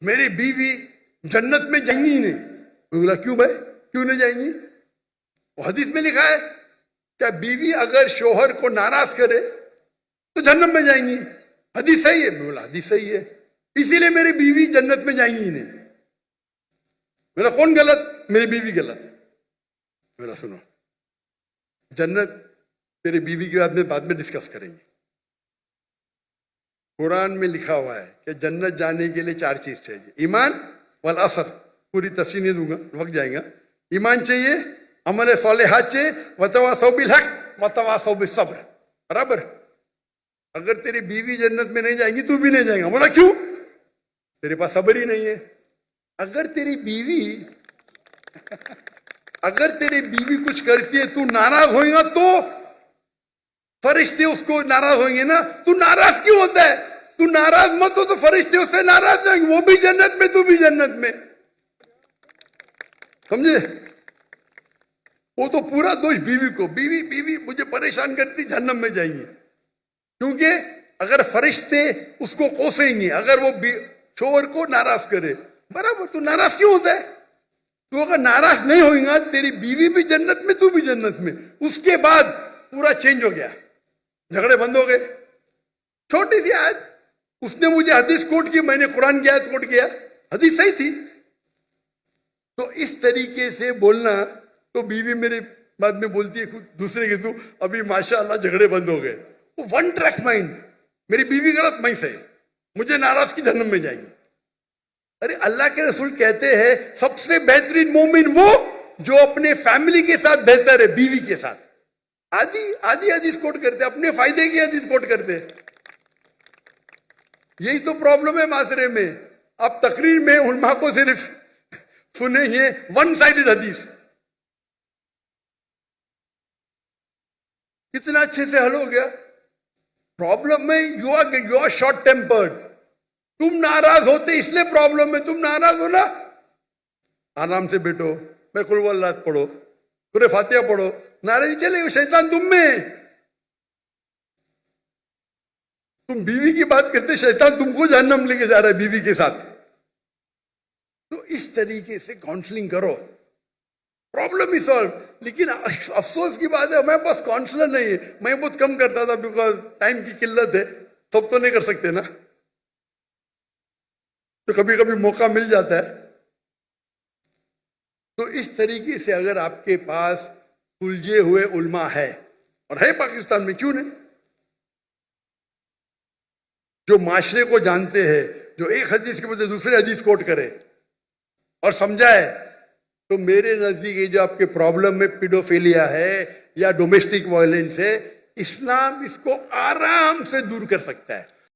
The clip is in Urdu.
میری بیوی جنت میں جائیں گی ہی نہیں. میں بولا کیوں بھائی, کیوں نہیں جائیں گی؟ وہ حدیث میں لکھا ہے کیا بیوی اگر شوہر کو ناراض کرے تو جنت میں جائیں گی. حدیث صحیح ہے. میں بولا حدیث صحیح ہے, اسی لیے میری بیوی جنت میں جائیں گی ہی نہیں. میرا کون غلط؟ میری بیوی غلط. میرا سنو, جنت تیری بیوی کے بعد میں ڈسکس کریں گے. قرآن میں لکھا ہوا ہے کہ جنت جانے کے لیے 4 چیز چاہیے. ایمان والعصر, پوری تفصیل نہیں دوں گا, وقت جائے گا. ایمان چاہیے, عمل صالحات چاہیے, وتواصوا بالحق وتواصوا بالصبر. برابر. اگر تیری بیوی جنت میں نہیں جائیں گی تو بھی نہیں جائیں گا. بولا کیوں؟ تیرے پاس صبر ہی نہیں ہے. اگر تیری بیوی کچھ کرتی ہے تو ناراض ہوئے گا تو فرشتے اس کو ناراض ہوئیں گے نا. تو ناراض کیوں ہوتا ہے؟ تو ناراض مت ہو تو فرشتے اس سے ناراض ہوں گے, وہ بھی جنت میں تو بھی جنت میں. سمجھے؟ وہ تو پورا دوش بیوی کو, بیوی مجھے پریشان کرتی, جہنم میں جائیں گی. کیونکہ اگر فرشتے اس کو کوسیں گے اگر وہ شوہر کو ناراض کرے. برابر. تو ناراض کیوں ہوتا ہے؟ تو اگر ناراض نہیں ہوئے گا تیری بیوی بھی جنت میں, تو بھی جنت میں. اس کے بعد پورا چینج ہو گیا, جھگڑے بند ہو گئے. چھوٹی سی آیت, اس نے مجھے حدیث کوٹ کی, میں نے قرآن کی آیت کوٹ کیا, حدیث صحیح تھی. تو اس طریقے سے بولنا, تو بیوی میرے بعد میں بولتی ہے دوسرے کے, تو ابھی ماشاءاللہ جھگڑے بند ہو گئے. وہ ون ٹریک مائنڈ, میری بیوی غلط میں صحیح, مجھے ناراض کی جہنم میں جائیں گی. ارے اللہ کے رسول کہتے ہیں سب سے بہترین مومن وہ جو اپنے فیملی کے ساتھ بہتر ہے بیوی کے ساتھ. آدھی حدیث کوٹ کرتے, اپنے فائدے کی حدیث کوٹ کرتے. یہی تو پرابلم ہے معاشرے میں. آپ تقریر میں علماء کو صرف سنیں گے ون سائیڈڈ حدیث. کتنا اچھے سے حل ہو گیا. پرابلم میں یو آر شارٹ ٹیمپرڈ. تم ناراض ہوتے اس لیے پرابلم ہے. تم ناراض ہو نا, آرام سے بیٹھو, میں قل ہو اللہ پڑھو, سورہ فاتحہ پڑھو. ناراضی چلے گا, شیطان تم میں. تم بیوی کی بات کرتے, شیطان تم کو جہنم لے کے جا رہا ہے بیوی کے ساتھ. تو اس طریقے سے کاؤنسلنگ کرو, پرابلم ہی سالو. لیکن افسوس کی بات ہے میں بس کاؤنسلر نہیں ہے, میں بہت کم کرتا تھا بیکاز ٹائم کی قلت ہے, سب تو نہیں کر سکتے نا, تو کبھی کبھی موقع مل جاتا ہے. تو اس طریقے سے اگر آپ کے پاس سلجھے ہوئے علماء ہے, اور ہے پاکستان میں, کیوں نہیں, جو معاشرے کو جانتے ہیں, جو ایک حدیث کے بدلے دوسرے حدیث کوٹ کرے اور سمجھائے, تو میرے نزدیک یہ جو آپ کے پرابلم میں پیڈوفیلیا ہے یا ڈومیسٹک وائلنس ہے, اسلام اس کو آرام سے دور کر سکتا ہے.